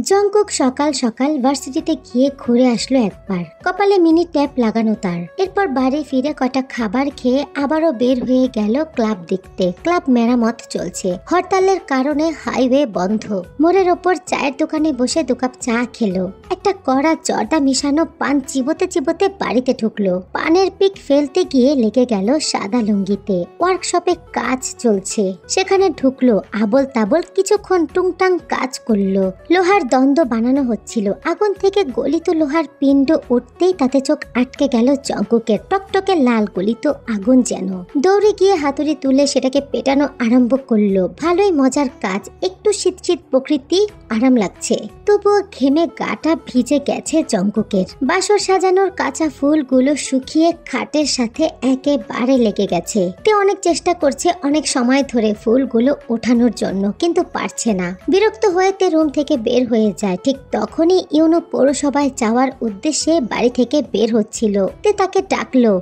Jungkook সকাল সকাল ভার্সিটিতে গিয়ে ঘুরে আসলো একবার। কপালে মিনি ট্যাপ লাগানো তার। এরপর বাড়ি ফিরে কটা খাবার খেয়ে আবারও বের হয়ে গেল ক্লাব দেখতে। ক্লাব মেরামত চলছে, হরতালের কারণে হাইওয়ে বন্ধ। মোড়ের ওপর চায়ের দোকানে বসে 2 কাপ চা খেলো। একটা কড়া জর্দা মিশানো পান চিবোতে চিবোতে বাড়িতে ঢুকলো। পানের পিক ফেলতে গিয়ে লেগে গেল সাদা লুঙ্গিতে। ওয়ার্কশপে কাজ চলছে, সেখানে ঢুকলো। আবল তাবল কিছুক্ষণ টুংটাং কাজ করলো। লোহার দ্বন্দ্ব বানানো হচ্ছিল। আগুন থেকে গলিত লোহার পিণ্ড উঠতেই তাতে চোখ আটকে গেল জংকুকের। টকটকে লাল গলিত আগুন যেন। দৌড়ে গিয়ে হাতুড়ি তুলে সেটাকে পেটানো আরম্ভ করলো। ভালোই মজার কাজ। একটু শীত শীত প্রকৃতি, আরাম লাগছে। তবুও ঘেমে গাটা ভিজে গেছে জংকুকের। বাসর সাজানোর কাঁচা ফুলগুলো শুকিয়ে খাটের সাথে একেবারে লেগে গেছে। তে অনেক চেষ্টা করছে অনেক সময় ধরে ফুলগুলো ওঠানোর জন্য, কিন্তু পারছে না। বিরক্ত হয়ে তে রুম থেকে বের হয়ে যায়। ঠিক তখনই ইউনো পৌরসভায় যাওয়ার উদ্দেশ্যে বাড়ি থেকে বের হচ্ছিল। তে তাকে ডাকলো,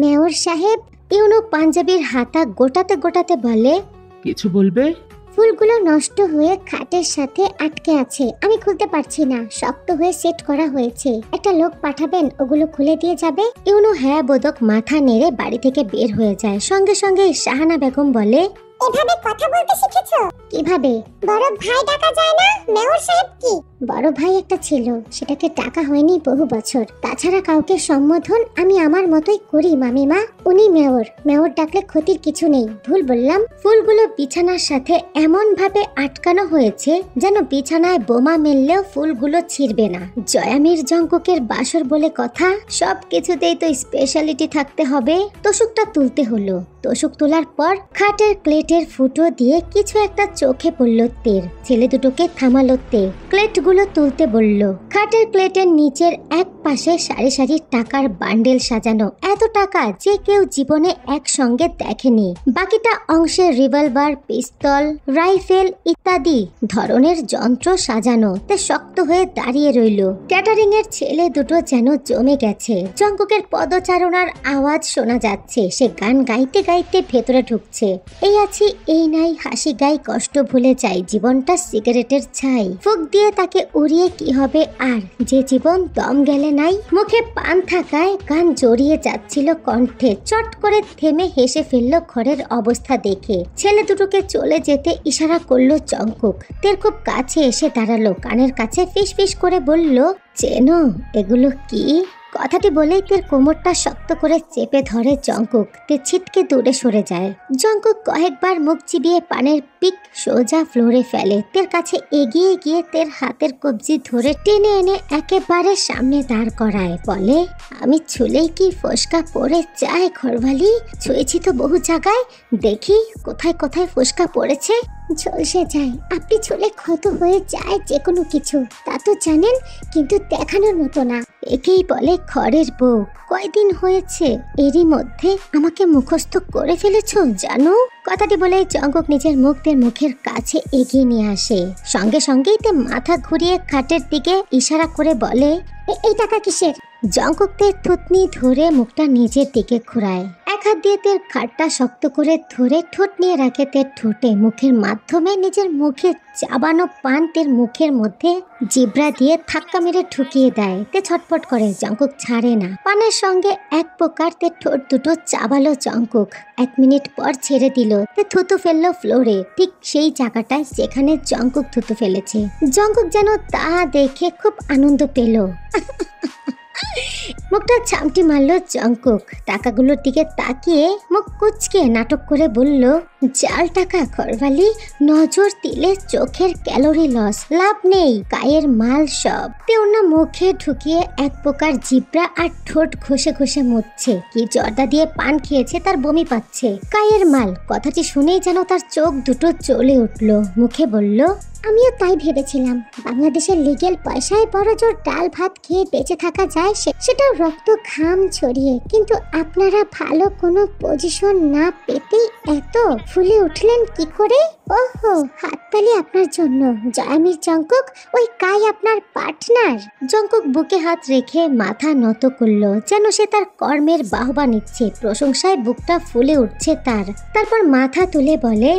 মেয়র সাহেব। ইউনো পাঞ্জাবির হাতা গোটাতে গোটাতে বলে, কিছু বলবে? ফুলগুলো নষ্ট হয়ে খাটের সাথে আটকে আছে, আমি খুলতে পারছি না। শক্ত হয়ে সেট করা হয়েছে। একটা লোক পাঠাবেন, ওগুলো খুলে দিয়ে যাবে। ইউনো হ্যাঁ বোধক মাথা নেড়ে বাড়ি থেকে বের হয়ে যায়। সঙ্গে সঙ্গে শাহানা বেগম বলে, এভাবে কথা বলতে শিখেছো? কিভাবে? বড় ভাই ডাকা যায় না? মেয়র সাহেব কি? বড় ভাই একটা ছিল, সেটাকে টাকা হয়নি বহু বছর। তাছাড়া কাউকে সম্বোধন আমি আমার মতোই করি মামিমা। উনি মেয়র, মেয়র ডাকলে ক্ষতির কিছু নেই। ভুল বললাম। ফুলগুলো বিছানার সাথে এমন ভাবে আটকানো হয়েছে যেন বিছানায় বোমা মেললেও ফুলগুলো ছিঁড়বে না। জয়ামির জংকুকের বাসর বলে কথা, সব কিছুতেই তো স্পেশালিটি থাকতে হবে। তোষকটা তুলতে হলো। তোষক তোলার পর খাটের প্লেটের ফুটো দিয়ে কিছু একটা চোখে পড়ল তের। ছেলে দুটোকে থামালো তে। প্লেটগুলো তুলতে বলল। খাটের প্লেটের নিচের এক পাশে সারি সারি টাকার বান্ডেল সাজানো। এত টাকা যে কেউ জীবনে একসঙ্গে দেখেনি। বাকিটা অংশে রিভলভার, পিস্তল, রাইফেল ইত্যাদি ধরনের যন্ত্র সাজানো। তে শক্ত হয়ে দাঁড়িয়ে রইল। ক্যাটারিং এর ছেলে দুটো যেন জমে গেছে। জংকুকের পদচারণার আওয়াজ শোনা যাচ্ছে। সে গান গাইতে গাইতে ভেতরে ঢুকছে। এই আছি এই নাই, হাসি গাই, কষ্ট ভুলে যাই, জীবনটা সিগারেটের ছাই। ফুক দিয়ে তাকে উড়িয়ে কি হবে আর, যে জীবন দম গেলে নাই। মুখে পান থাকায় গান জড়িয়ে যাচ্ছিল কণ্ঠে। চট করে থেমে হেসে ফেলল ঘরের অবস্থা দেখে। ছেলে দুটোকে চলে যেতে ইশারা করলো জংকুক। তের খুব কাছে এসে দাঁড়ালো। কানের কাছে ফিস ফিস করে বলল, চেনো এগুলো কি? কথাটি বলেই তের কোমরটা শক্ত করে চেপে ধরে জংকুক। তে ছিটকে দূরে সরে যায়। জংকুক কয়েকবার মুখ চিবিয়ে পানের পিক সোজা ফ্লোরে ফেলে। তের কাছে এগিয়ে গিয়ে তের হাতের কবজি ধরে টেনে এনে একেবারে সামনে দাঁড় করায়। বলে, আমি ছুলেই কি ফোসকা পড়ে যায় ঘরবালি? ছুঁয়েছি তো বহু জায়গায়, দেখি কোথায় কোথায় ফোসকা পড়েছে। ঝলসে যায়। আপনি ছুলে ক্ষত হয়ে যায় যে কোনো কিছু, তা তো জানেন, কিন্তু দেখানোর মতো না। একেই বলে ঘরের বউ। কয়দিন হয়েছে, এরই মধ্যে আমাকে মুখস্থ করে ফেলেছো জানো? কথাটি বলে জংকুক নিজের মুখের কাছে এগিয়ে নিয়ে আসে। সঙ্গে সঙ্গেই তে মাথা ঘুরিয়ে খাটের দিকে ইশারা করে বলে, এই টাকা কিসের? জংকুক তের থুতনি ধরে মুখটা নিজের দিকে ঘুরায়। এক হাত দিয়ে তের খাটটা শক্ত করে ধরে ঠোঁট নিয়ে রাখে তের ঠোঁটে। মুখের মাধ্যমে নিজের মুখে চাবানো পান তের মুখের মধ্যে জিব্রা দিয়ে ধাক্কা মেরে ঢুকিয়ে দেয়। তে ছটফট করে। জংকুক ছাড়ে না। পানের সঙ্গে এক প্রকার তের ঠোঁট দুটো চাবালো জংকুক। 1 মিনিট পর ছেড়ে দিল। তে থুতু ফেললো ফ্লোরে, ঠিক সেই জায়গাটায় যেখানে জংকুক থুতু ফেলেছে। জংকুক যেন তা দেখে খুব আনন্দ পেল। মুখটা ছামটি মারল জংকুক। টাকাগুলোর দিকে তাকিয়ে মুখ কুচকে নাটক করে বলল, জাল টাকা ঘরবালি, নজর দিলে চোখের ক্যালোরি লস, লাভ নেই, গায়ের মাল সব। তেউনা মুখে ঢুকিয়ে এক প্রকার জিব্রা আর ঠোঁট ঘষে ঘষে মুছছে। কি জর্দা দিয়ে পান খেয়েছে, তার বমি পাচ্ছে। গায়ের মাল কথাটি শুনেই যেন তার চোখ দুটো জ্বলে উঠল। মুখে বলল, আমিও তাই ভেবেছিলাম। বাংলাদেশের লিগেল পয়সায় বড় জোর ডাল ভাত খেয়ে বেঁচে থাকা যায়, সেটাও রক্ত ঘাম ছড়িয়ে। কিন্তু আপনারা ভালো কোনো পজিশন না পেতেই এত ফুলে উঠলেন কি করে? ওহো, হাততালি আপনার জন্য। জয়ামির জংকুক, ওই কাই আপনার পার্টনার? জংকুক বুকে হাত রেখে মাথা নত করলো, যেন সে তার কর্মের বাহবা নিচ্ছে। প্রশংসায় বুকটা ফুলে উঠছে তার। তারপর মাথা তুলে বলে,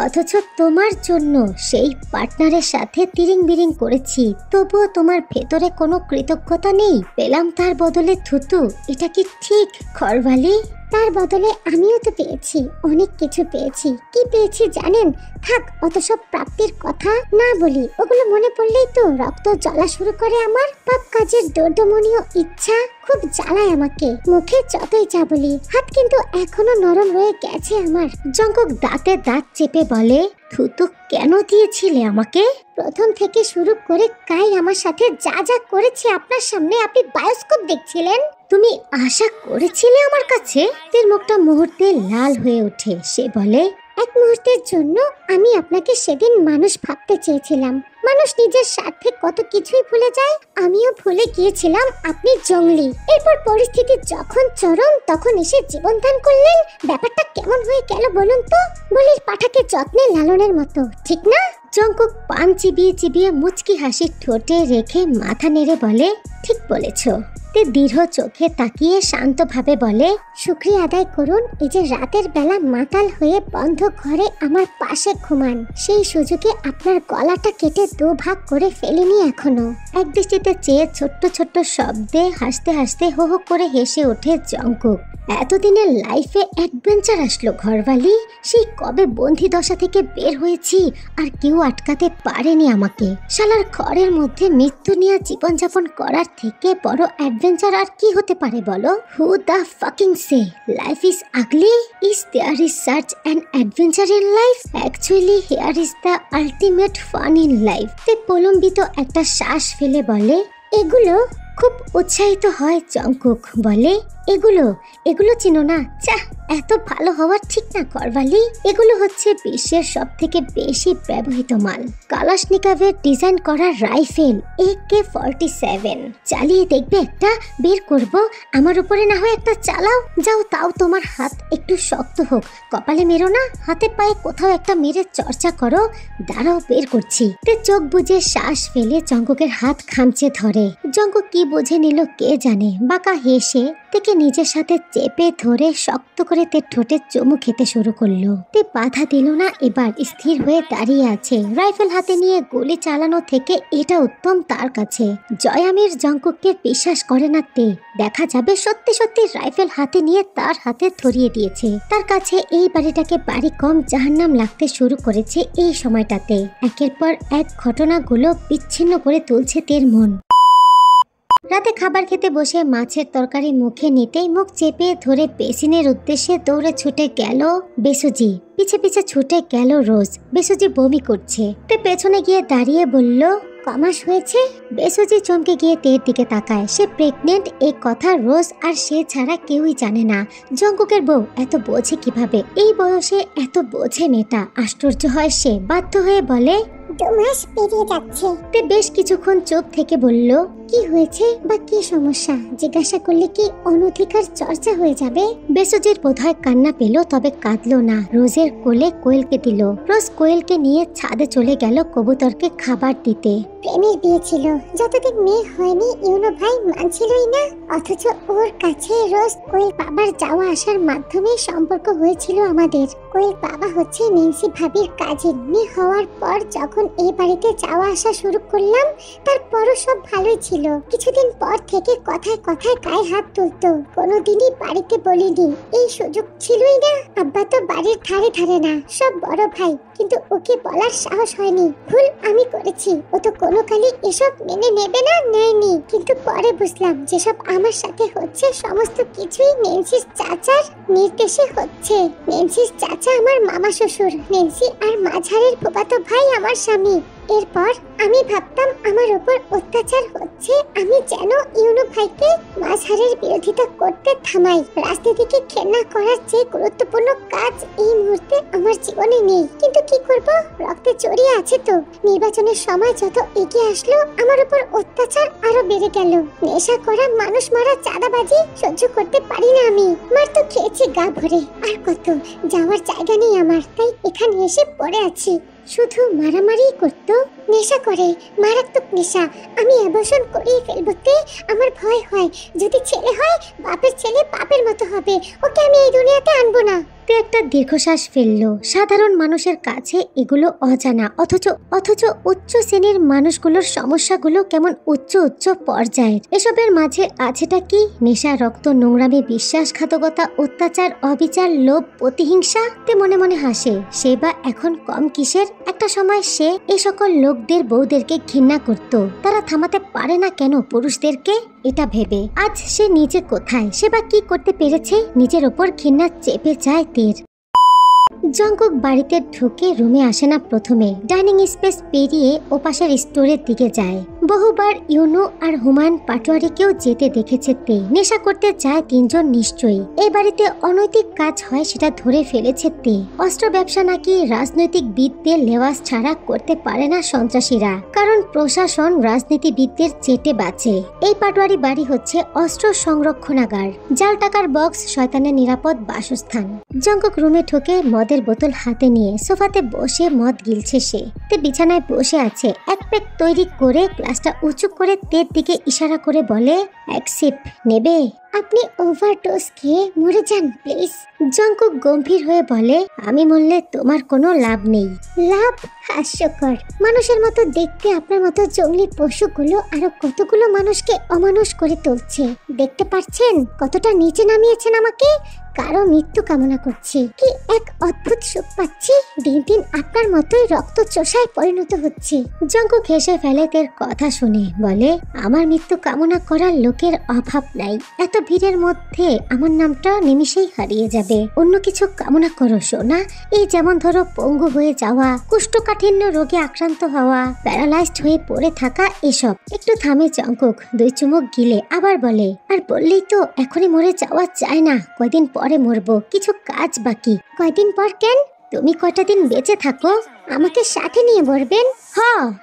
অথচ তোমার জন্য সেই পার্টনারের সাথে তিরিং বিরিং করেছি, তবুও তোমার ভেতরে কোনো কৃতজ্ঞতা নেই। পেলাম তার বদলে থুতু, এটা কি ঠিক ঘরবালি? তার বদলে আমিও তো পেয়েছি, অনেক কিছু পেয়েছি। কি পেয়েছি জানেন? থাক, অত সব প্রাপ্তির কথা না বলি, ওগুলো মনে পড়লেই তো রক্ত জ্বলা শুরু করে আমার। পাপ কাজের দর্দমনীয় ইচ্ছা খুব জ্বালায় আমাকে, মুখে যতই যা বলি, হাত কিন্তু এখনো নরম রয়ে গেছে আমার। জঙ্কুক দাঁতে দাঁত চেপে বলে, থুতু কেন দিয়েছিলে আমাকে? প্রথম থেকে শুরু করে কাই আমার সাথে যা যা করেছে আপনার সামনে, আপনি বায়োস্কোপ দেখছিলেন। তুমি আশা করেছিলে আমার কাছে? তোর মুখটা মুহূর্তে লাল হয়ে ওঠে। সে বলে, এক মুহূর্তের জন্য আমি আপনাকে সেদিন মানুষ ভাবতে চেয়েছিলাম। মানুষ নিজের স্বার্থে কত কিছুই ভুলে যায়, আমিও ভুলে গিয়েছিলাম আপনি জঙ্গলি। এরপর পরিস্থিতি যখন চরম, তখন এসে জীবনদান করলেন। ব্যাপারটা কেমন হয়ে গেল বলুন তো? বলির পাঠাকে যত্নে লালনের মতো, ঠিক না? জঙ্কুক পান চিবিয়ে চিবিয়ে মুচকি হাসি ঠোঁটে রেখে মাথা নেড়ে বলে, ঠিক বলেছ। তে দৃঢ় চোখে তাকিয়ে শান্তভাবে বলে, শুকরিয়া আদায় করুন, এই যে রাতের বেলা মাতাল হয়ে বন্ধ ঘরে আমার পাশে ঘুমান। সেই সুযোগে আপনার গলাটা কেটে দুভাগ করে ফেলিনি এখনো। এক দৃষ্টিতে চেয়ে ছোট্ট ছোট্ট শব্দে হাসতে হাসতে হো হো করে হেসে ওঠে জঙ্কুক। এতদিনের লাইফে অ্যাডভেঞ্চার আসলো ঘরবালি। সেই কবে বন্দি দশা থেকে বের হয়েছি, আর কেউ আটকাতে পারেনি আমাকে। শালার ঘরের মধ্যে মৃত্যু নিয়ে জীবনযাপন করার থেকে বড় অ্যাডভেঞ্চার আর কি হতে পারে বলো? Who the fucking say life is ugly? Is there is such an adventure in life? Actually here is the ultimate fun in life. তে প্রলম্বিত একটা শ্বাস ফেলে বলে, এগুলো খুব উৎসাহিত হয় জঙ্কুক। বলে, এগুলো চিনো না? চাহ, এত ভালো হওয়ার ঠিক না ঘরবালি। এগুলো হচ্ছে বিশ্বের সব থেকে বেশি ব্যবহৃত মাল, কালাশনিকভের ডিজাইন করা রাইফেল AK-47। চালিয়ে দেখবে একটা? বের করব, আমার উপরে না হয় একটা চালাও। যাও, তাও তোমার হাত একটু শক্ত হোক, কপালে মেরো না, হাতে পায়ে কোথাও একটা মেরে চর্চা করো। দাঁড়াও, বের করছি। তে চোখ বুজে শ্বাস ফেলে জঙ্কুকের হাত খামচে ধরে। জঙ্কুক কি বুঝে নিল কে জানে, বাঁকা হেসে তেকে নিজের সাথে চেপে ধরে শক্ত করে তে ঠোঁটে চুমু খেতে শুরু করলো। তে বাধা দিল না, এবার স্থির হয়ে দাঁড়িয়ে আছে। রাইফেল হাতে নিয়ে গুলি চালানো থেকে এটা উত্তম তার কাছে। জয়ামির জঙ্কুককে বিশ্বাস করে না তে। দেখা যাবে সত্যি সত্যি রাইফেল হাতে নিয়ে তার হাতে ধরিয়ে দিয়েছে। তার কাছে এই বাড়িটাকে বাড়ি কম জাহান্নাম লাগতে শুরু করেছে এই সময়টাতে। একের পর এক ঘটনাগুলো বিচ্ছিন্ন করে তুলছে তের মন। রাতে খাবার খেতে বসে মাছের তরকারি মুখে নিতেই মুখ চেপে ধরে বেসিনের উদ্দেশ্যে দৌড়ে ছুটে গেল বেসুজি। পিছে পিছে ছুটে গেল রোজ। বেসুজি বমি করছে, তে পেছনে গিয়ে দাঁড়িয়ে বলল, কমাস হয়েছে? বেসুজি চমকে গিয়ে তের দিকে তাকায়। সে প্রেগনেন্ট, এই কথা রোজ আর সে ছাড়া কেউই জানে না। জঙ্কুকের বউ এত বোঝে কিভাবে? এই বয়সে এত বোঝে মেয়েটা। আশ্চর্য হয় সে, বাধ্য হয়ে বলে, 2 মাস পেরিয়ে যাচ্ছে। তে বেশ কিছুক্ষণ চুপ থেকে বলল, কি হয়েছে বা কি সমস্যা? জিজ্ঞাসা করলে কি অনধিকার চর্চা হয়ে যাবে? বেসুজির বোধহয় কান্না পেল, তবে কাঁদলো না। রোজের কোলে কোয়েলকে দিল। রোজ কোয়েলকে নিয়ে ছাদে চলে গেল কবুতরকে খাবার দিতে। প্রেমের বিয়ে ছিল, যতদিন মেয়ে হয়নি ইউনো ভাই মানছিলই না। অথচ ওর কাছে রোজ কোয়েল বাবার যাওয়া আসার মাধ্যমে সম্পর্ক হয়েছিল আমাদের। কোয়েল বাবা হচ্ছে নেন্সি ভাবির কাজিন। মেয়ে হওয়ার পর যখন এই বাড়িতে যাওয়া আসা শুরু করলাম, তারপরও সব ভালোই ছিল। কিছুদিন পর থেকে কথায় কথায় গায়ে হাত তুলতো। কোনোদিনই বাড়িতে বলিনি, এই সুযোগ ছিলই না। আব্বা তো বাড়ির ধারে ধারে না, সব বড় ভাই, কিন্তু ওকে বলার সাহস হয়নি। ভুল আমি করেছি, ও তো কোনো কালই এসব মেনে নেবে না, নেয়নি। কিন্তু পরে বুঝলাম যেসব আমার সাথে হচ্ছে সমস্ত কিছুই নেন্সির চাচার নির্দেশে হচ্ছে। নেন্সির চাচা আমার মামা শ্বশুর, নেন্সি আর মাঝারের ফুফাতো ভাই আমার স্বামী। এরপর আমি ভাবতাম আমার উপর অত্যাচার হচ্ছে, আমি যেন ইউনো ভাইকে মাঝহারের বিরোধিতা করতে থামাই। রাজনীতিকে ঘেন্না করার চেয়ে গুরুত্বপূর্ণ কাজ এই মুহূর্তে আমার জীবনে নেই। কিন্তু কি করব, রক্তে জড়িয়ে আছে তো। নির্বাচনের সময় যত এগিয়ে আসলো, আমার উপর অত্যাচার আরো বেড়ে গেল। নেশা করা, মানুষ মারা, চাঁদাবাজি সহ্য করতে পারি না আমি। মার তো খেয়েছি গা ভরে, আর কত? যাওয়ার জায়গা নেই আমার, তাই এখানে এসে পড়ে আছি। শুধু মারামারি করতো, নেশা করে, মারাত্মক নেশা। আমি অ্যাবর্শন করিয়ে ফেলবতে আমার ভয় হয়। যদি ছেলে হয়, বাপের ছেলে বাপের মতো হবে, ওকে আমি এই দুনিয়াতে আনবো না। তে একটা দীর্ঘশ্বাস ফেললো। সাধারণ মানুষের কাছে এগুলো অজানা, অথচ উচ্চ শ্রেণীর মানুষগুলোর সমস্যাগুলো কেমন উচ্চ পর্যায়ের। এসবের মাঝে আছেটা কি? নেশা, রক্ত, নোংরামি, বিশ্বাসঘাতকতা, অত্যাচার, অবিচার, লোভ, প্রতিহিংসা। তে মনে মনে হাসে। সে বা এখন কম কিসের? একটা সময় সে এই সকল লোকদের বউদেরকে ঘৃণা করত। তারা থামাতে পারে না কেন পুরুষদেরকে? এটা ভেবে আজ সে নিজে কোথায়, সে বা কি করতে পেরেছে? নিজের ওপর ঘৃণা চেপে যায় তের। জঙ্কুক বাড়িতে ঢুকে রুমে আসে না প্রথমে। ডাইনিং স্পেস পেরিয়ে ওপাশের স্টোরের দিকে যায়। বহুবার ইউনো আর হুমায়ুন পাটোয়ারিকেও যেতে দেখেছে তে। নেশা করতে যায় তিনজন নিশ্চয়ই। এই বাড়িতে অনৈতিক কাজ হয় সেটা ধরে ফেলেছে তে। অস্ত্র ব্যবসা নাকি রাজনৈতিকবিদদের লেওয়াজ ছাড়া করতে পারে না সন্ত্রাসীরা, কারণ প্রশাসন রাজনীতিবিদদের চেটে বাঁচে। এই পাটোয়ারি বাড়ি হচ্ছে অস্ত্র সংরক্ষণাগার, জাল টাকার বক্স, শয়তানের নিরাপদ বাসস্থান। জঙ্কুক রুমে ঢুকে মদের বোতল হাতে নিয়ে সোফাতে বসে মদ গিলছে সে। তে বিছানায় বসে আছে। এক প্যাক তৈরি করে গ্লাসটা উঁচু করে তের দিকে ইশারা করে বলে, এক সিপ নেবে? আপনি ওভারডোজ খেয়ে মরে যান প্লিজ। জঙ্কুক গম্ভীর হয়ে বলে, আমি মরলে তোমার কোনো লাভ নেই। লাভ? হাস্যকর। মানুষের মতো দেখতে আপনার মতো জঙ্গলি পশুগুলো আরো কতগুলো মানুষকে অমানুষ করে তুলছে। দেখতে পাচ্ছেন কতটা নিচে নামিয়েছেন আমাকে? কারো মৃত্যু কামনা করছি। কি এক অদ্ভুত সুখ পাচ্ছি। দিন দিন আপনার মতোই রক্ত চোষায় পরিণত হচ্ছে। জঙ্কুক হেসে ফেলে তের কথা শুনে, বলে, আমার মৃত্যু কামনা করার লোকের অভাব নাই। এত ভিড়ের মধ্যে আমার নামটা নিমিষেই হারিয়ে যাবে। অন্য কিছু কামনা করো সোনা। এই যেমন ধরো পঙ্গু হয়ে যাওয়া, কোষ্ঠকাঠিন্য রোগে আক্রান্ত হওয়া, প্যারালাইজড হয়ে পড়ে থাকা, এসব। একটু থামে জঙ্কুক, 2 চুমুক গিলে আবার বলে, আর বললেই তো এখনই মরে যাওয়া যায় না, কয়দিন পরে মরবো, কিছু কাজ বাকি। কয়দিন পর কেন? তুমি কয়টা দিন বেঁচে থাকো, আমাকে সাথে নিয়ে মরবেন?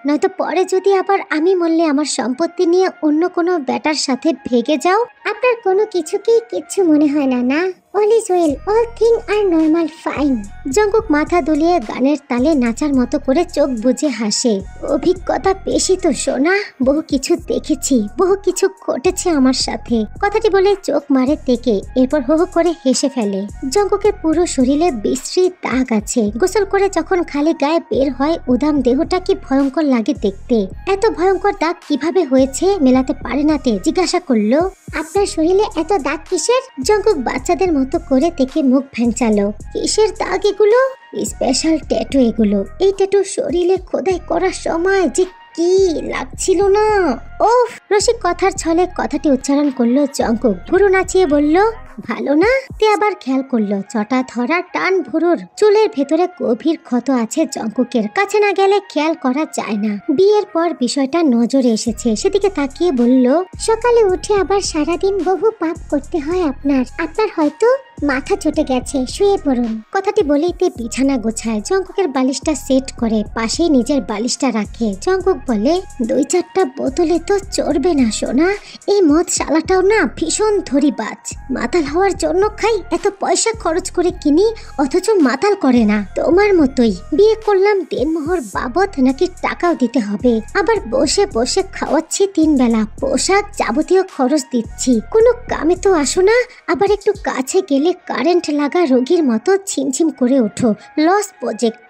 নয়তো পরে যদি আবার আমি মরলে আমার সম্পত্তি নিয়ে অন্য কোনো ব্যাটার সাথে ভেগে যাও। আপনার কোনো কিছুকেই কিচ্ছু মনে হয় না না? All is well, all thing are normal, fine. Jungkook মাথা দুলিয়ে গানের তালে নাচার মতো করে চোখ বুজে হাসে। অভিজ্ঞতা বেশি তো সোনা, বহু কিছু দেখেছি, বহু কিছু ঘটেছে আমার সাথে। কথাটি বলে চোখ মারে তেকে, এরপর হো হো করে হেসে ফেলে। জঙ্কুকের পুরো শরীরে বিশ্রী দাগ আছে। গোসল করে যখন খালি গায়ে বের হয়, উদাম দেহটা কি ভয়ঙ্কর লাগে দেখতে। এত ভয়ঙ্কর দাগ কিভাবে হয়েছে মেলাতে পারে না তে। জিজ্ঞাসা করলো, আপনার শরীরে এত দাগ কিসের? জঙ্কুক বাচ্চাদের মতো করে থেকে মুখ ভেঙচালো। কিসের দাগ এগুলো? স্পেশাল ট্যাটু এগুলো। এই ট্যাটু শরীরে খোদাই করার সময় যে কি লাগছিল না! ওফ! রসিক কথার ছলে কথাটি উচ্চারণ করলো জঙ্কুক। ভুরু নাচিয়ে বলল, ভালো না? তে আবার খেয়াল করলো চটা ধরা টান ভুরুর। চুলের ভেতরে গভীর ক্ষত আছে জঙ্কুকের। কাছে না গেলে খেয়াল করা যায় না। বিয়ের পর বিষয়টা নজরে এসেছে। সেদিকে তাকিয়ে বলল, সকালে উঠে আবার সারাদিন বহু পাপ করতে হয় আপনার হয়তো মাথা চটে গেছে, শুয়ে পড়ুন। কথাটি বলেই তে বিছানা গোছায়। জঙ্কুকের বালিশটা সেট করে পাশেই নিজের বালিশটা রাখে। জঙ্কুক বলে, 2-4টা বোতলে তো চড়বে না সোনা। এই মদ শালাটাও না ভীষণ ধরিবাজ। মাতাল হওয়ার জন্য খাই, এত পয়সা খরচ করে কিনি, অথচ মাতাল করে না। তোমার মতোই। বিয়ে করলাম দেনমোহর বাবদ নাকি টাকাও দিতে হবে। আবার বসে বসে খাওয়াচ্ছি 3 বেলা, পোশাক যাবতীয় খরচ দিচ্ছি। কোনো কামে তো আসো না। আবার একটু কাছে গেলে কারেন্ট লাগা রোগীর মতো ঝিমঝিম করে ওঠো। Loss project.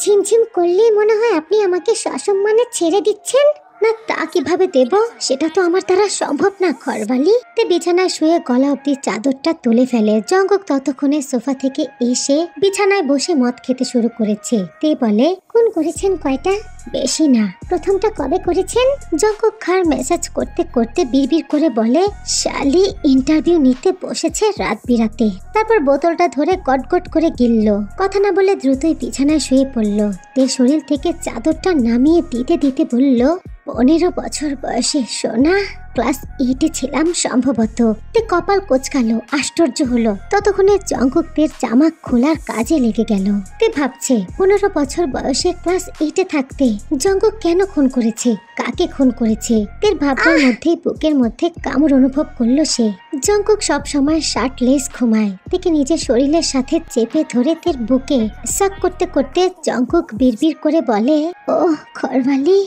ঝিমঝিম করলে মনে হয় আপনি আমাকে সসম্মানে ছেড়ে দিচ্ছেন। না, তা কিভাবে দেব? সেটা তো আমার দ্বারা সম্ভব না ঘরবালি। তে বিছানায় শুয়ে গলা অব্দি চাদরটা তুলে ফেলে। জঙ্কুক ততক্ষণে সোফা থেকে এসে বিছানায় বসে মদ খেতে শুরু করেছে। তে বলে, কোন করেছেন কয়টা? বেশি না। প্রথমটা কবে করেছেন? জঙ্কুক খার মেসেজ করতে করতে বিড়বিড় করে বলে, শালি ইন্টারভিউ নিতে বসেছে রাত বিরাতে। তারপর বোতলটা ধরে গটগট করে গিলল। কথা না বলে দ্রুতই বিছানায় শুয়ে পড়ল। তে শরীর থেকে চাদরটা নামিয়ে দিতে দিতে বলল, 15 বছর বয়সে সোনা, ক্লাস 8-এ ছিলাম সম্ভবত। তে কপাল কোচকালো, আশ্চর্য হলো। ততক্ষণে জঙ্কুকের জামা খোলার কাজে লেগে গেল। তে ভাবছে 15 বছর বয়সে ক্লাস 8-এ থাকতে জঙ্কুক কেন খুন করেছে, কাকে খুন করেছে। তের ভাবনার মধ্যেই বুকের মধ্যে কামড় অনুভব করলো সে। জঙ্কুক সব সময় শার্টলেস ঘুমায়। তেকে নিজের শরীরের সাথে চেপে ধরে তের বুকে সাক করতে করতে জঙ্কুক বিড়বিড় করে বলে, ও ঘরবালি,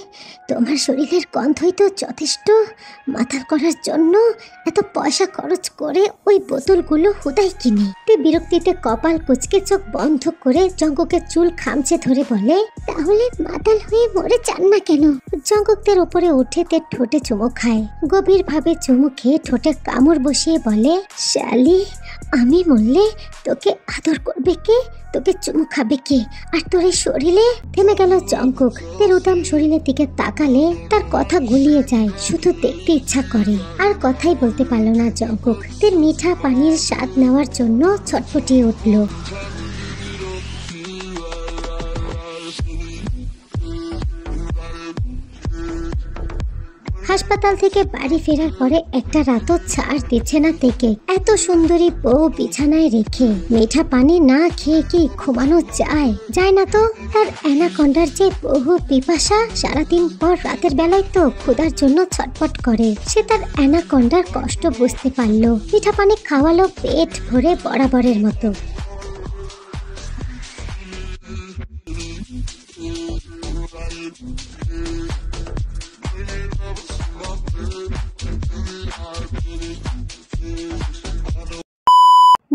তোমার শরীরের গন্ধই তো যথেষ্ট মাথার করার জন্য এত পয়সা খরচ করে ওই বোতলগুলো হুদাই কিনি। তে বিরক্তিতে কপাল কুচকে চোখ বন্ধ করে জঙ্কুকের চুল খামচে ধরে বলে, তাহলে মাতাল হয়ে মরে চান না কেন? জঙ্কুক তের ওপরে উঠে তের ঠোঁটে চুমু খায়। গভীর ভাবে চুমু খেয়ে ঠোঁটে কামড় বসিয়ে বলে, শালি, আমি মরলে তোকে আদর করবে কে, তোকে চুমু খাবে কে, আর তোর এই শরীরে? থেমে গেল জঙ্কুক। তের উদাম শরীরের দিকে তাকালে তার কথা গুলিয়ে যায়, শুধু দেখতে ইচ্ছা করে। আর কথাই বলতে পারল না জঙ্কুক। তের মিঠা পানির স্বাদ নেওয়ার জন্য ছটফটিয়ে উঠল। হাসপাতাল থেকে বাড়ি ফেরার পরে একটা রাতও ছাড় দিচ্ছে না থেকে। এত সুন্দরী বউ বিছানায় রেখে মিঠা পানি না খেয়ে কি ঘুমানো যায়? যায় না তো। তার অ্যানাকন্ডার যে বহু পিপাসা, সারাদিন পর রাতের বেলায় তো ক্ষুধার জন্য ছটফট করে। সে তার অ্যানাকন্ডার কষ্ট বুঝতে পারলো। মিঠা পানি খাওয়ালো পেট ভরে বরাবরের মতো।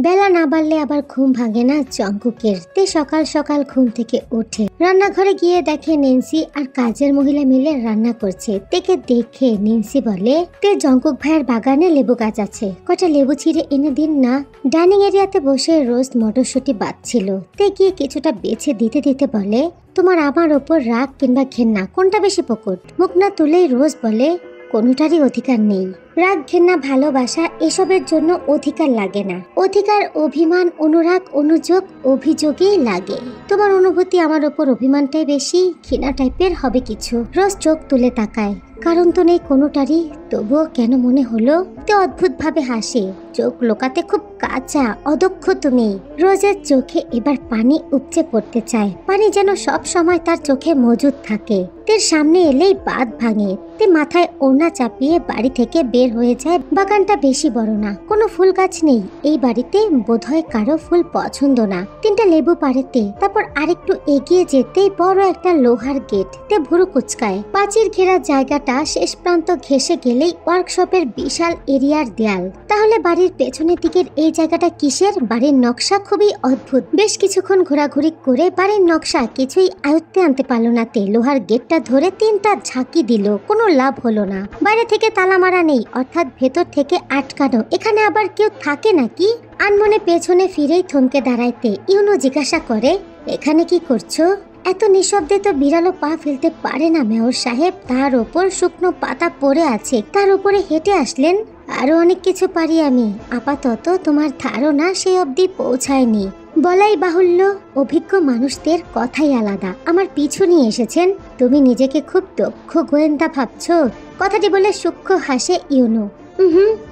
বেলা না বাড়লে আবার ঘুম ভাঙে না জঙ্কুকের। তে সকাল সকাল ঘুম থেকে উঠে রান্নাঘরে গিয়ে দেখে নেন্সি আর কাজের মহিলা মিলে রান্না করছে। তেকে দেখে নেন্সি বলে, তে জঙ্কুক ভাইয়ের বাগানে লেবু গাছ আছে, কটা লেবু ছিঁড়ে এনে দিন না। ডাইনিং এরিয়াতে বসে রোজ মটরশুঁটি বাঁচছিল। তে গিয়ে কিছুটা বেছে দিতে দিতে বলে, তোমার আমার ওপর রাগ কিংবা ঘেন্না কোনটা বেশি প্রকট? মুখ না তুলেই রোজ বলে, কোনোটারই অধিকার নেই। রাগ, ঘেন্না, ভালোবাসা এসবের জন্য অধিকার লাগে না। অধিকার অভিমান, অনুরাগ, অনুযোগ, অভিযোগেই লাগে। তোমার অনুভূতি আমার ওপর অভিমানটাই বেশি, ঘৃণা টাইপের হবে কিছু। রোজ চোখ তুলে তাকায়, কারণ তো নেই কোনোটারই, তবুও কেন মনে হলো? তে অদ্ভুত ভাবে হাসে, চোখ লোকাতে খুব কাঁচা, অদক্ষ তুমি। রোজের চোখে এবার পানি উপচে পড়তে চায়। পানি যেন সব সময় তার চোখে মজুদ থাকে। তের সামনে এলেই বাঁধ ভাঙে। তে মাথায় ওড়না চাপিয়ে বাড়ি থেকে বের হয়ে যায়। বাগানটা বেশি বড় না, কোনো ফুল গাছ নেই এই বাড়িতে, বোধহয় কারো ফুল পছন্দ না। 3টা লেবু পাড়েতে, তারপর আরেকটু এগিয়ে যেতে বড় একটা লোহার গেট। তে ভুরু কুচকায়। প্রাচীর ঘেরা জায়গাটা শেষ প্রান্ত ঘেঁষে গেলেই ওয়ার্কশপের বিশাল এরিয়ার দেয়াল। তাহলে বাড়ির পেছনের দিকের এই জায়গাটা কিসের? বাড়ির নকশা খুবই অদ্ভুত। বেশ কিছুক্ষণ ঘোরাঘুরি করে বাড়ির নকশা কিছুই আয়ত্তে আনতে পারলো না। তে লোহার গেটটা ধরে 3টা ঝাঁকি দিল, কোনো লাভ হলো না। বাইরে থেকে তালা মারা নেই, অর্থাৎ ভেতর থেকে আটকানো। এখানে আবার কেউ থাকে নাকি? আনমনে পেছনে ফিরেই থমকে দাঁড়াইতে ইউনো জিজ্ঞাসা করে, এখানে কি করছো? এত নিঃশব্দে তো বিড়ালও পা ফেলতে পারে না মেয়র সাহেব। তার ওপর শুকনো পাতা পড়ে আছে, তার উপরে হেঁটে আসলেন। আরো অনেক কিছু পারি আমি, আপাতত তোমার ধারণা সে অবধি পৌঁছায়নি। বলাই বাহুল্য, অভিজ্ঞ মানুষদের কথাই আলাদা। আমার পিছু নিয়ে এসেছেন, তুমি নিজেকে খুব দক্ষ গোয়েন্দা ভাবছো। কথাটি বলে সূক্ষ্ম হাসে ইউনো।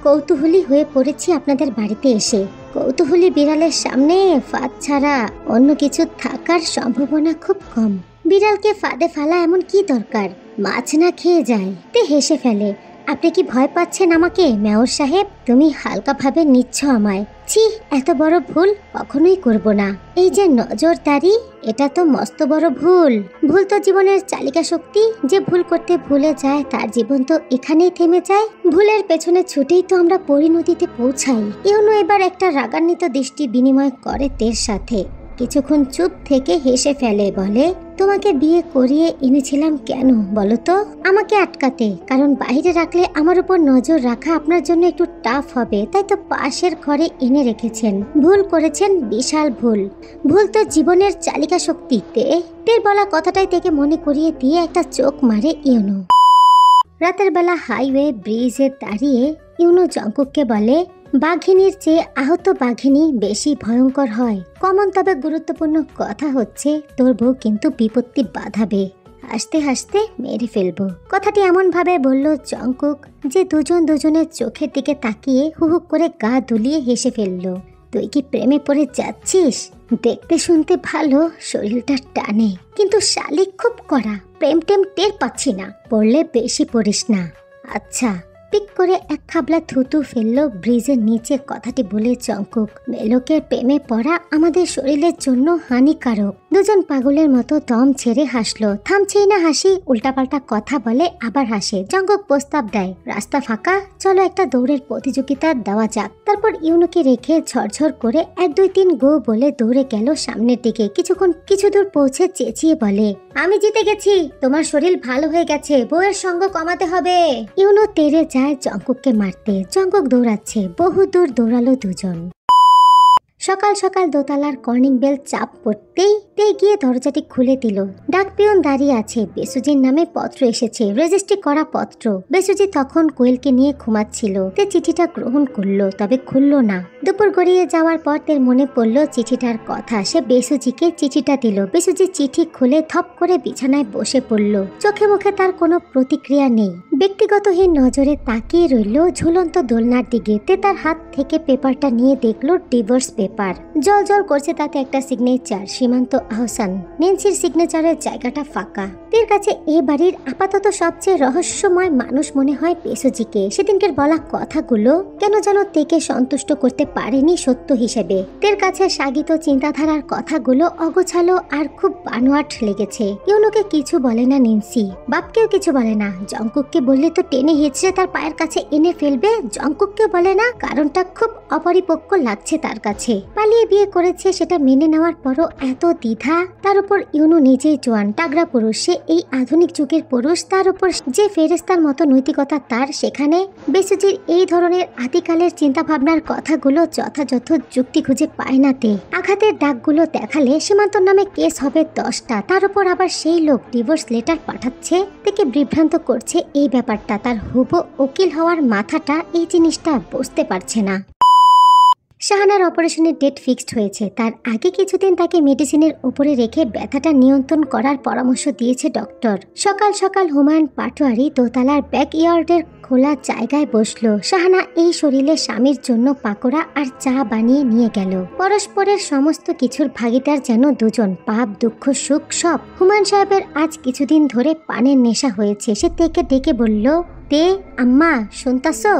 কৌতূহলী হয়ে পড়েছি আপনাদের বাড়িতে এসে। কৌতূহলী বিড়ালের সামনে ফাঁদ ছাড়া অন্য কিছু থাকার সম্ভাবনা খুব কম। বিড়ালকে ফাঁদে ফেলা এমন কি দরকার? মাছ না খেয়ে যায়। তে হেসে ফেলে, আপনি কি ভয় পাচ্ছেন আমাকে মেয়র সাহেব? তুমি হালকা ভাবে নিচ্ছ আমায়। ছি, এত বড় ভুল কখনোই করব না। এই যে নজরদারি, এটা তো মস্ত বড় ভুল। ভুল তো জীবনের চালিকা শক্তি। যে ভুল করতে ভুলে যায় তার জীবন তো এখানেই থেমে যায়। ভুলের পেছনে ছুটেই তো আমরা পরিণতিতে পৌঁছাই। ইউনো এবার একটা রাগান্বিত দৃষ্টি বিনিময় করে তের সাথে। কিছুক্ষণ চুপ থেকে হেসে ফেলে, বলে, তোমাকে বিয়ে করিয়ে এনেছিলাম কেন বলো তো? আমাকে আটকাতে। কারণ বাইরে রাখলে আমার উপর নজর রাখা আপনার জন্য একটু টাফ হবে, তাই তো পাশের ঘরে এনে রেখেছেন। ভুল করেছেন, বিশাল ভুল। ভুল তো জীবনের চালিকা শক্তিতে। তের বলা কথাটাই থেকে মনে করিয়ে দিয়ে একটা চোখ মারে ইউনো। রাতের বেলা হাইওয়ে ব্রিজে দাঁড়িয়ে ইউনো জঙ্কুককে বলে, বাঘিনীর চেয়ে আহত বাঘিনী বেশি ভয়ঙ্কর হয়। কমন তবে গুরুত্বপূর্ণ কথা হচ্ছে, তোর বউ কিন্তু বিপত্তি বাঁধাবে। হাসতে হাসতে মেরে ফেলবো। কথাটি এমন ভাবে বলল জঙ্কুক যে দুজন দুজনের চোখের দিকে তাকিয়ে হুহুক করে গা দুলিয়ে হেসে ফেললো। তুই কি প্রেমে পড়ে যাচ্ছিস? দেখতে শুনতে ভালো, শরীরটা টানে, কিন্তু শালিক খুব কড়া। প্রেম টেম টের পাচ্ছি না। পড়লে বেশি পড়িস না। আচ্ছা, পিক করে এক খাবলা থুতু ফেললো ব্রিজের নিচে। কথাটি বলে জঙ্কুক, মেলোকের প্রেমে পড়া আমাদের শরীরের জন্য হানিকারক। দুজন পাগলের মতো দম ছেড়ে হাসলো। থামছেই না হাসি, উল্টাপাল্টা কথা বলে আবার হাসে। জঙ্কুক প্রস্তাব দেয়, রাস্তা ফাঁকা, চলো একটা দৌড়ের প্রতিযোগিতা দেওয়া যাক। তারপর ইউনুকে রেখে ঝরঝর করে 1 2 3 গো বলে দৌড়ে গেল সামনের দিকে। কিছু দূর পৌঁছে চেঁচিয়ে বলে, আমি জিতে গেছি, তোমার শরীর ভালো হয়ে গেছে, বউয়ের সঙ্গ কমাতে হবে। ইউনো তেড়ে যায় জঙ্কুককে মারতে। জঙ্কুক দৌড়াচ্ছে, বহু দূর দৌড়ালো দুজন। সকাল সকাল দোতলার কর্নিং বেল চাপ পড়তেই গিয়ে দরজাটি খুলে দিল। ডাক পিয়ন দাঁড়িয়ে আছে। বেসুজির নামে পত্র এসেছে, রেজিস্ট্রি করা পত্র। বেসুজি তখন কোয়েলকে নিয়ে ঘুমাচ্ছিল। তে চিঠিটা গ্রহণ করলো, তবে খুললো না। দুপুর গড়িয়ে যাওয়ার পর তের মনে পড়লো চিঠিটার কথা। সে বেসুজিকে চিঠিটা দিল। বেসুজি চিঠি খুলে থপ করে বিছানায় বসে পড়ল। চোখে মুখে তার কোনো প্রতিক্রিয়া নেই। ব্যক্তিগতহীন নজরে তাকিয়ে রইল ঝুলন্ত দোলনার দিকে। তে তার হাত থেকে পেপারটা নিয়ে দেখলো ডিভোর্স পেপার। জল জল করছে তাতে একটা সিগনেচার, সীমান্ত আহসান। নেন্সির সিগনেচারের জায়গাটা ফাঁকা। তের কাছে এ বাড়ির আপাতত সবচেয়ে রহস্যময় মানুষ মনে হয় বেসুজিকে। সেদিনকের বলা কথাগুলো কেন যেন তেকে সন্তুষ্ট করতে পারেনি সত্য হিসেবে। তের কাছে সাগিত চিন্তাধারার কথাগুলো অগোছালো আর খুব বানোয়াট লেগেছে। ইউনুকে কিছু বলে না নেন্সি, বাপকেও কিছু বলে না। জঙ্কুককে বললে তো টেনে হেঁচড়ে তার পায়ের কাছে এনে ফেলবে। জঙ্কুককে বলে না, কারণটা খুব অপরিপক্ক লাগছে তার কাছে। পালিয়ে বিয়ে করেছে সেটা মেনে নেওয়ার পরও এত দ্বিধা। তার উপর ইউনু নিজেই জোয়ান টাগরা পুরুষ, সে এই আধুনিক যুগের পুরুষ। তার উপর যে ফেরেস্তার মতো নৈতিকতা তার, সেখানে বেসুজির এই ধরনের আদিকালের চিন্তা ভাবনার কথাগুলো যথাযথ যুক্তি খুঁজে পায় না তে। আঘাতের দাগগুলো দেখালে সীমান্তর নামে কেস হবে 10টা। তার উপর আবার সেই লোক ডিভোর্স লেটার পাঠাচ্ছে, থেকে বিভ্রান্ত করছে। এই ব্যাপারটা তার হুবো উকিল হওয়ার মাথাটা এই জিনিসটা বুঝতে পারছে না। শাহানার অপারেশনের ডেট ফিক্সড হয়েছে। তার আগে কিছুদিন তাকে মেডিসিনের উপরে রেখে ব্যথাটা নিয়ন্ত্রণ করার পরামর্শ দিয়েছে ডক্টর। সকাল সকাল হুমায়ুন পাটোয়ারি দোতলার ব্যাকইয়ার্ডের খোলা জায়গায় বসলো। শাহানা এই শরীরে স্বামীর জন্য পাকোড়া আর চা বানিয়ে নিয়ে গেল। পরস্পরের সমস্ত কিছুর ভাগিদার যেন দুজন, পাপ দুঃখ সুখ সব। হুমায়ুন সাহেবের আজ কিছুদিন ধরে পানের নেশা হয়েছে। সে তেকে ডেকে বলল, তে আম্মা শুনতাছো?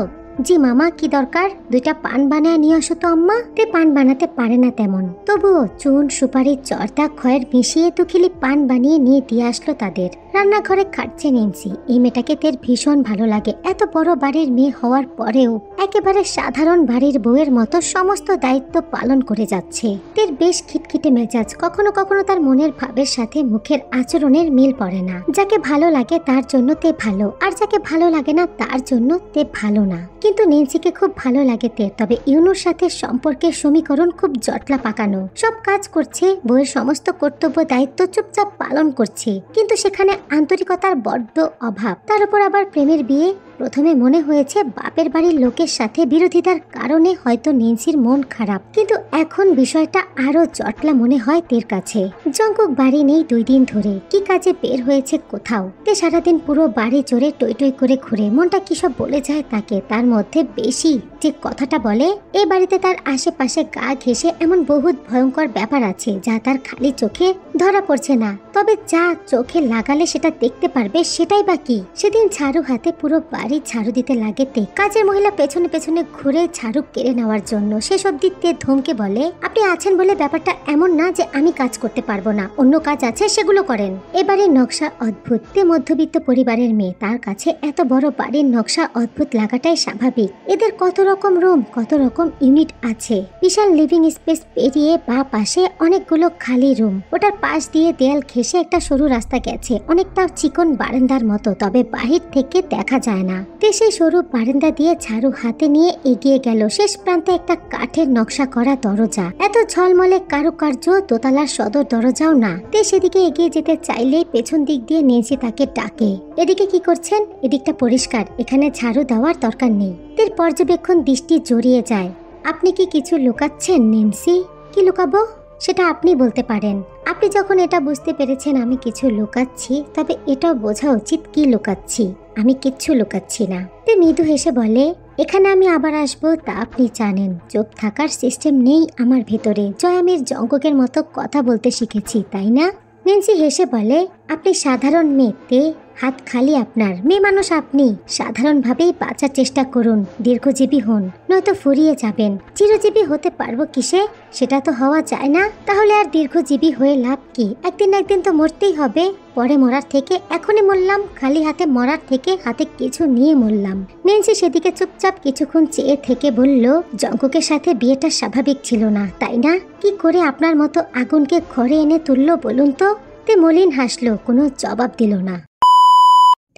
জি মামা, কি দরকার? 2টা পান বানায় নিয়ে আসো তো আম্মা। তে পান বানাতে পারে না তেমন, তবুও চুন সুপারির জর্দা খয়ের মিশিয়ে দুখিলি পান বানিয়ে নিয়ে দিয়ে আসলো তাদের। রান্নাঘরে খাটছে নেন্সি। এই মেয়েটাকে তের ভীষণ ভালো লাগে। এত বড় বাড়ির মেয়ে হওয়ার পরেও একেবারে সাধারণ বাড়ির বউয়ের মতো সমস্ত দায়িত্ব পালন করে যাচ্ছে। তের বেশ খিটখিটে মেজাজ। কখনো কখনো তার মনের ভাবের সাথে মুখের আচরণের মিল পড়ে না। যাকে ভালো লাগে তার জন্য তে ভালো, আর যাকে ভালো লাগে না তার জন্য তে ভালো না। কিন্তু নেন্সিকে খুব ভালো লাগে তের। তবে ইউনুর সাথে সম্পর্কের সমীকরণ খুব জটলা পাকানো। সব কাজ করছে, বউয়ের সমস্ত কর্তব্য দায়িত্ব চুপচাপ পালন করছে, কিন্তু সেখানে আন্তরিকতার বড্ড অভাব। তার উপর আবার প্রেমের বিয়ে। প্রথমে মনে হয়েছে বাপের বাড়ির লোকের সাথে বিরোধিতার কারণে হয়তো নেন্সির মন খারাপ, কিন্তু এখন বিষয়টা আরো জটলা মনে হয় তের কাছে। জঙ্কুক বাড়ি নেই 2 দিন ধরে। কি কাজে বের হয়েছে কোথাও। তে সারাদিন পুরো বাড়ি চড়ে টই টই করে ঘুরে। মনটা কি সব বলে যায় তাকে। তার মধ্যে বেশি যে কথাটা বলে, এই বাড়িতে তার আশেপাশে গা ঘেঁষে এমন বহুত ভয়ঙ্কর ব্যাপার আছে যা তার খালি চোখে ধরা পড়ছে না, তবে যা চোখে লাগালে সেটা দেখতে পারবে, সেটাই বা কি। সেদিন ঝাড়ু হাতে পুরো বাড়ি ঝাড়ু দিতে লাগে তে। কাজের মহিলা পেছনে পেছনে ঘুরে ঝাড়ু কেড়ে নেওয়ার জন্য। শেষ অব্দি তে ধমকে বলে, আপনি আছেন বলে ব্যাপারটা এমন না যে আমি কাজ করতে পারবো না, অন্য কাজ আছে সেগুলো করেন। এবারে নকশা অদ্ভুত। তে মধ্যবিত্ত পরিবারের মেয়ে, তার কাছে এত বড় বাড়ির নকশা অদ্ভুত লাগাটাই স্বাভাবিক। এদের কত রকম রুম, কত রকম ইউনিট আছে। বিশাল লিভিং স্পেস পেরিয়ে বা পাশে অনেকগুলো খালি রুম। ওটার পাশ দিয়ে দেয়াল ঘেঁষে একটা সরু রাস্তা গেছে, অনেকটা চিকন বারান্দার মতো, তবে বাহির থেকে দেখা যায় না। তে সেই সরু বারান্দা দিয়ে ঝাড়ু হাতে নিয়ে এগিয়ে গেল। শেষ প্রান্তে একটা কাঠের নকশা করা দরজা, এত ঝলমলে কারুকার্য দোতলার সদর দরজাও না। তে সেদিকে এগিয়ে যেতে চাইলেই পেছন দিক দিয়ে নেন্সি তাকে ডাকে, এদিকে কি করছেন? এদিকটা পরিষ্কার, এখানে ঝাড়ু দেওয়ার দরকার নেই। তের পর্যবেক্ষণ দৃষ্টি জড়িয়ে যায়। আপনি কি কিছু লুকাচ্ছেন নেন্সি? কি লুকাবো সেটা আপনি বলতে পারেন। আপনি যখন এটা বুঝতে পেরেছেন আমি কিছু লুকাচ্ছি, তবে এটাও বোঝা উচিত কি লুকাচ্ছি। আমি কিচ্ছু লুকাচ্ছি না। তে মৃদু হেসে বলে, এখানে আমি আবার আসবো তা আপনি জানেন। চুপ থাকার সিস্টেম নেই আমার ভেতরে। জয়ামির জঙ্কুকের মতো কথা বলতে শিখেছি, তাই না? নেন্সি হেসে বলে, আপনি সাধারণ মেয়ে তে, হাত খালি আপনার। মেয়ে মানুষ আপনি, সাধারণভাবেই বাঁচার চেষ্টা করুন, দীর্ঘজীবী হন, নয়তো ফুরিয়ে যাবেন। চিরজীবী হতে পারবো কিসে? সেটা তো হওয়া যায় না। তাহলে আর দীর্ঘজীবী হয়ে লাভ কি? একদিন না একদিন তো মরতেই হবে। পরে মরার থেকে এখনই মরলাম, খালি হাতে মরার থেকে হাতে কিছু নিয়ে মরলাম। নেন্সি সেদিকে চুপচাপ কিছুক্ষণ চেয়ে থেকে বলল, জঙ্কুকের সাথে বিয়েটা স্বাভাবিক ছিল না, তাই না? কি করে আপনার মতো আগুনকে ঘরে এনে তুললো বলুন তো? তে মলিন হাসলো, কোনো জবাব দিল না।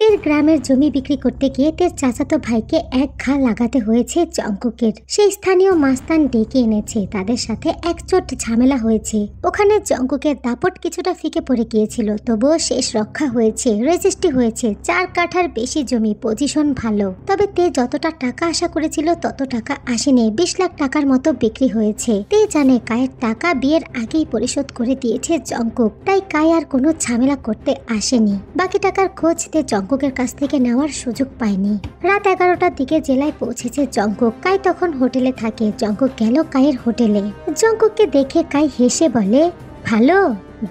তের গ্রামের জমি বিক্রি করতে গিয়ে তের চাচাতো ভাইকে এক ঘা লাগাতে হয়েছে জঙ্কুকের। সেই স্থানীয় মাস্তান ডেকে এনেছে, তাদের সাথে একচোট ঝামেলা হয়েছে। ওখানে জঙ্কুকের দাপট কিছুটা ফিকে পড়ে গিয়েছিল, তবুও শেষ রক্ষা হয়েছে, রেজিস্ট্রি হয়েছে। 4 কাঠার বেশি জমি, পজিশন ভালো। তবে তে যতটা টাকা আশা করেছিল তত টাকা আসেনি। 20 লাখ টাকার মতো বিক্রি হয়েছে। তে জানে কায়ের টাকা বিয়ের আগেই পরিশোধ করে দিয়েছে জঙ্কুক, তাই কায় আর কোনো ঝামেলা করতে আসেনি। বাকি টাকার খোঁজ তে জঙ্কুকের কাছ থেকে নেওয়ার সুযোগ পায়নি। রাত 11টার দিকে জেলায় পৌঁছেছে জঙ্কুক। কাই তখন হোটেলে থাকে। জঙ্কুক গেল কায়ের হোটেলে। জঙ্কুককে দেখে কাই হেসে বলে, ভালো?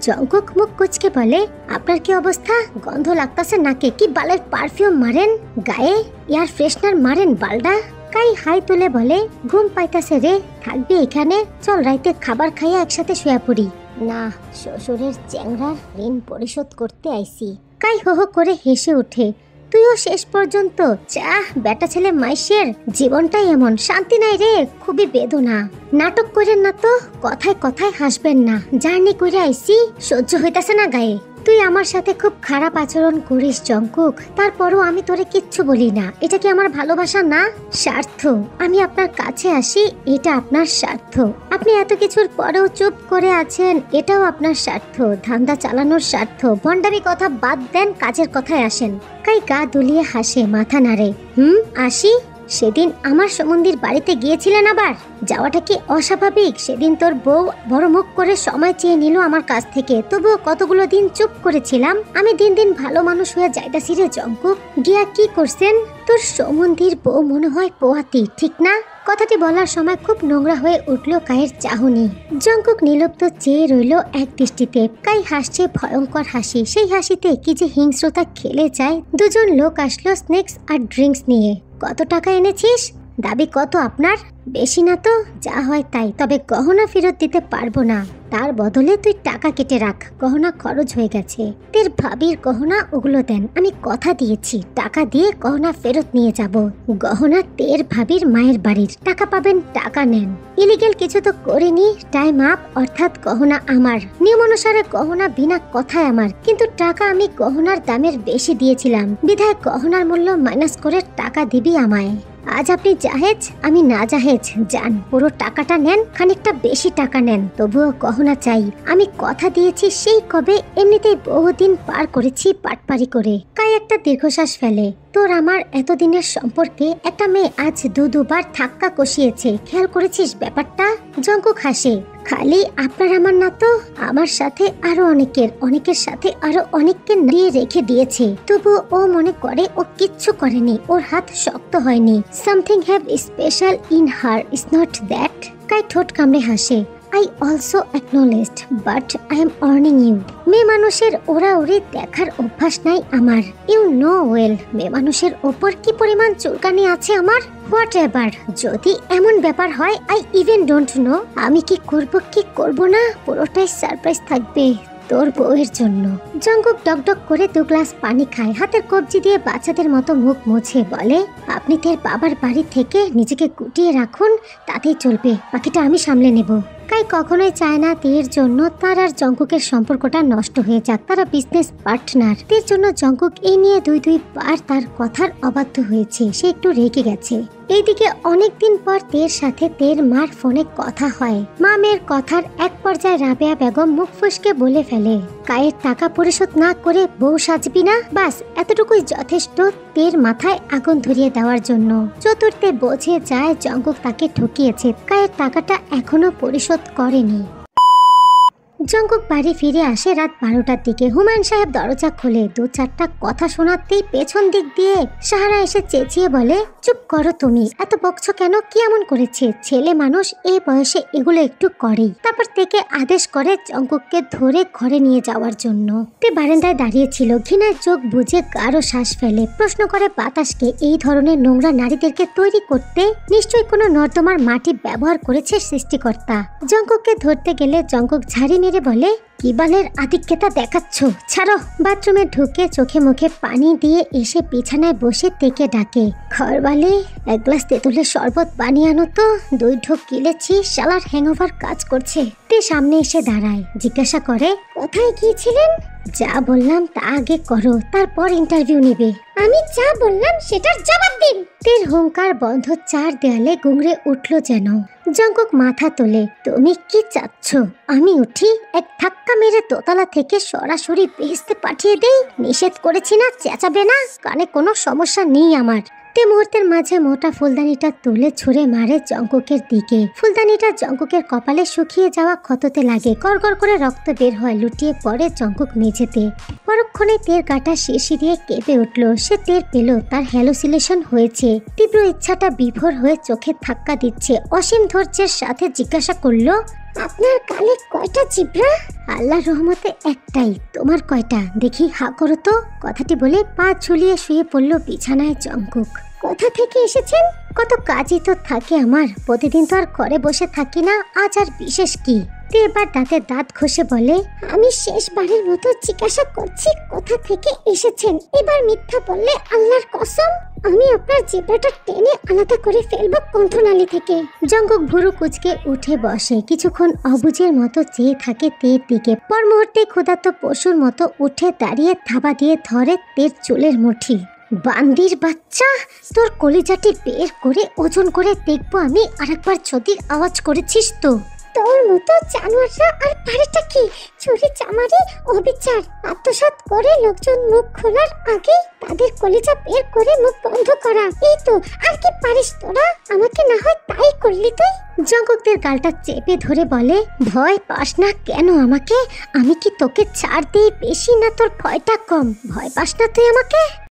জঙ্কুক মুখ কুচকে বলে, আপনার কি অবস্থা? গন্ধ লাগতাছে নাকে? কি বালের পারফিউম মারেন গায়ে? এয়ার ফ্রেশনার মারেন বালডা? কাই হাই তুলে বলে, ঘুম পাইতাছে রে, থাকবি এখানে? চল রাইতে খাবার খাইয়া একসাথে শুয়ে পড়ি। না, শ্বশুরের চ্যাংড়ার ঋণ পরিশোধ করতে আইছি। কাই হো হো করে হেসে ওঠে, তুইও শেষ পর্যন্ত যা। বেটা ছেলে মাইশের জীবনটাই এমন, শান্তি নাই রে, খুবই বেদনা। নাটক করেন না তো, কথায় কথায় হাসবেন না। জার্নি করে আইছি, সহ্য হইতাছে না গায়ে। তুই আমার সাথে খুব খারাপ আচরণ করিস জঙ্কুক, তারপরও আমি তোরে কিচ্ছু বলি না। এটা কি আমার ভালোবাসা না? স্বার্থ। আমি আপনার কাছে আসি, এটা আপনার স্বার্থ। আপনি এত কিছুর পরেও চুপ করে আছেন, এটাও আপনার স্বার্থ। ধান্দা চালানোর স্বার্থ। ভণ্ডামি কথা বাদ দেন, কাজের কথায় আসেন। কাই গা দুলিয়ে হাসে, মাথা নাড়ে। আসি? সেদিন আমার সমন্দির বাড়িতে গিয়েছিলেন আবার? যাওয়াটা কি অস্বাভাবিক? সেদিন তোর বউ বড় মুখ করে সময় চেয়ে নিল আমার কাছ থেকে, তবুও কতগুলো দিন চুপ করেছিলাম। আমি দিন দিন ভালো মানুষ হয়ে যাইতাছি রে জঙ্কুক। গিয়া কি করছেন? তোর সমন্দির বউ মনে হয় পোয়াতি, ঠিক না? কথাটি বলার সময় খুব নোংরা হয়ে উঠল কায়ের চাহনি। জঙ্কুক নিলুপ্ত চেয়ে রইল এক দৃষ্টিতে। কাই হাসছে ভয়ঙ্কর হাসি। সেই হাসিতে কি যে হিংস্রতা খেলে যায়। দুজন লোক আসলো স্ন্যাক্স আর ড্রিঙ্কস নিয়ে। কত টাকা এনেছিস? দাবি কত আপনার? বেশি না তো, যা হয় তাই। তবে গহনা ফেরত দিতে পারবো না। তার বদলে তুই টাকা কেটে রাখ, গহনা খরচ হয়ে গেছে। তের ভাবির গহনা ওগুলো দেন, আমি কথা দিয়েছি। টাকা দিয়ে গহনা ফেরত নিয়ে যাব। গহনা তের ভাবির মায়ের বাড়ির, টাকা পাবেন, টাকা নেন। ইলিগেল কিছু তো করিনি। টাইম আপ, অর্থাৎ গহনা আমার। নিয়ম অনুসারে গহনা বিনা কথায় আমার, কিন্তু টাকা আমি গহনার দামের বেশি দিয়েছিলাম, বিধায় গহনার মূল্য মাইনাস করে টাকা দিবি আমায়। আজ আপনি জাহেজ, আমি না জাহেজ। যান, পুরো টাকাটা নেন, খানিকটা বেশি টাকা নেন, তবুও গহনা চাই। আমি কথা দিয়েছি সেই কবে। এমনিতেই বহুদিন পার করেছি পাটপারি করে। কাই একটা দীর্ঘশ্বাস ফেলে। তোর আমার এতদিনের সম্পর্কে একটা মেয়ে আজ দুবার ধাক্কা কষিয়েছে, খেয়াল করেছিস ব্যাপারটা? জঙ্কুক হাসে। খালি আপনার আমার না তো, আমার সাথে আরো অনেকের সাথে আরো অনেককে নিয়ে রেখে দিয়েছে। তবু ও মনে করে ও কিচ্ছু করেনি, ওর হাত শক্ত হয়নি। Something have special in her, is not that? কাই ঠোঁট কামড়ে হাসে। I also acknowledged, but I am earning you. মেয়ে মানুষের ওড়াউড়ি দেখার অভ্যাস নাই আমার। ইউ নো ওয়েল, মেয়ে মানুষের ওপর কি পরিমাণ চুলকানি আছে আমার। হোয়াট এভার, যদি এমন ব্যাপার হয়, আই ইভেন ডোন্ট নো। আমি কি করব কি করব না, পুরোটাই সারপ্রাইজ থাকবে তোর বউয়ের জন্য। জঙ্কুক ডকডক করে 2 গ্লাস পানি খায়। হাতের কবজি দিয়ে বাচ্চাদের মতো মুখ মুছে বলে, আপনি তের বাবার বাড়ি থেকে নিজেকে গুটিয়ে রাখুন, তাতেই চলবে। বাকিটা আমি সামলে নেব। কাই কখনোই চায় না তের জন্য তার আর জঙ্কুকের সম্পর্কটা নষ্ট হয়ে যাক। তারা বিজনেস পার্টনার। তের জন্য জঙ্কুক এই নিয়ে দুইবার তার কথার অবাধ্য হয়েছে। সে একটু রেগে গেছে। এইদিকে অনেকদিন পর তের সাথে তের মার ফোনে কথা হয়। মা মেয়ের কথার এক পর্যায়ে রাবেয়া বেগম মুখ ফুসকে বলে ফেলে, কায়ের টাকা পরিশোধ না করে বউ সাজবি না? বাস এতটুকুই যথেষ্ট তের মাথায় আগুন ধরিয়ে দেওয়ার জন্য। চতুর্থে বোঝে যায় জঙ্কুক তাকে ঠকিয়েছে। কায়ের টাকাটা এখনো পরিশোধ করেনি। জঙ্কুক বাড়ি ফিরে আসে রাত 12টার দিকে। হুমায়ুন সাহেব দরজা খোলে। 2-4টা কথা শোনাতেই পেছন দিক দিয়ে সাহারা এসে চেঁচিয়ে বলে, চুপ করো তুমি, এত বকছো কেন? কি এমন করেছে? ছেলে মানুষ এই বয়সে এগুলো একটু করেই। তারপর থেকে আদেশ করে জঙ্কুককে ধরে ঘরে নিয়ে যাওয়ার জন্য। তে বারান্দায় দাঁড়িয়েছিল, ঘৃণায় চোখ বুজে গাঢ় শ্বাস ফেলে। প্রশ্ন করে বাতাসকে, এই ধরনের নোংরা নারীদেরকে তৈরি করতে নিশ্চয়ই কোনো নর্দমার মাটি ব্যবহার করেছে সৃষ্টিকর্তা। জঙ্কুককে ধরতে গেলে জঙ্কুক ঝাড়ি মেরে বলে, কি বালের আধিক্যতা দেখাচ্ছ, ছাড়ো। বাথরুমে ঢুকে চোখে মুখে পানি দিয়ে এসে বিছানায় বসে তেকে ডাকে, ঘরবালি 1 গ্লাস তেঁতুলের শরবত বানিয়ে আনো তো, 2 ঢোক গিলেছি, শালার হ্যাংওভার কাজ করছে। তে সামনে এসে দাঁড়ায়, জিজ্ঞাসা করে, কোথায় গিয়েছিলেন? যা বললাম তা আগে করো, তারপর ইন্টারভিউ নিবে। আমি যা বললাম সেটার জবাব দিন। তের হুঙ্কার বন্ধ 4 দেয়ালে গুংড়ে উঠল যেন। জঙ্কুক মাথা তোলে, তুমি কি চাচ্ছ আমি উঠি, এক ধাক্কা মেরে দোতলা থেকে সরাসরি বেহেশতে পাঠিয়ে দেই? নিষেধ করেছি না, চেঁচাবে না? কানে কোনো সমস্যা নেই আমার। তে মুহূর্তের মাঝে মোটা ফুলদানিটা তুলে ছুঁড়ে মারে জঙ্কুকের দিকে। ফুলদানিটা জঙ্কুকের কপালে শুকিয়ে যাওয়া ক্ষততে লাগে। গড়গড় করে রক্ত বের হয়, লুটিয়ে পড়ে জঙ্কুক মেঝেতে। পরক্ষণে তের গাটা শিরশি দিয়ে কেঁপে উঠল। সে টের পেল তার হ্যালুসিনেশন হয়েছে। তীব্র ইচ্ছাটা বিভোর হয়ে চোখে ধাক্কা দিচ্ছে। অসীম ধৈর্যের সাথে জিজ্ঞাসা করলো, আপনার কালে কয়টা চিবড়া? আল্লাহর রহমতে একটাই, তোমার কয়টা? দেখি হা করো তো। কথাটি বলে পা ঝুলিয়ে শুয়ে পড়ল বিছানায় জঙ্কুক। কোথা থেকে এসেছেন? কত কাজই তো থাকে আমার, প্রতিদিন তো আর ঘরে বসে থাকি না, আজ আর বিশেষ কি? তে এবার দাঁতে দাঁত ঘষে বলে, আমি শেষবারের মতো জিজ্ঞাসা করছি কোথা থেকে এসেছেন। এবার মিথ্যা বললে আল্লাহর কসম আমি আপনার জিহ্বাটা টেনে আলাদা করে ফেলবো কণ্ঠনালী থেকে। জঙ্কুক ভুরু কুচকে উঠে বসে, কিছুক্ষণ অবুঝের মতো চেয়ে থাকে তের দিকে। পর মুহূর্তে ক্ষুধার্ত পশুর মতো উঠে দাঁড়িয়ে থাবা দিয়ে ধরে তের চুলের মুঠি। বান্দির বাচ্চা, তোর কলিজাটি বের করে ওজন করে দেখবো আমি আরেকবার যদি আওয়াজ করেছিস তো। তোর মতো জানোয়াররা আর পারেটা কি? চুরি চামারি অবিচার আত্মসাৎ করে লোকজন মুখ খোলার আগে তাদের কলিজা বের করে মুখ বন্ধ করা, এই তো। আর কি পারিস তোরা? আমাকে না হয় তাই করলি তুই। জঙ্কুকদের গালটা চেপে ধরে বলে, ভয় পাস না কেন আমাকে? আমি কি তোকে ছাড় দিই বেশি, না তোর ভয়টা কম? ভয় পাস না তুই আমাকে?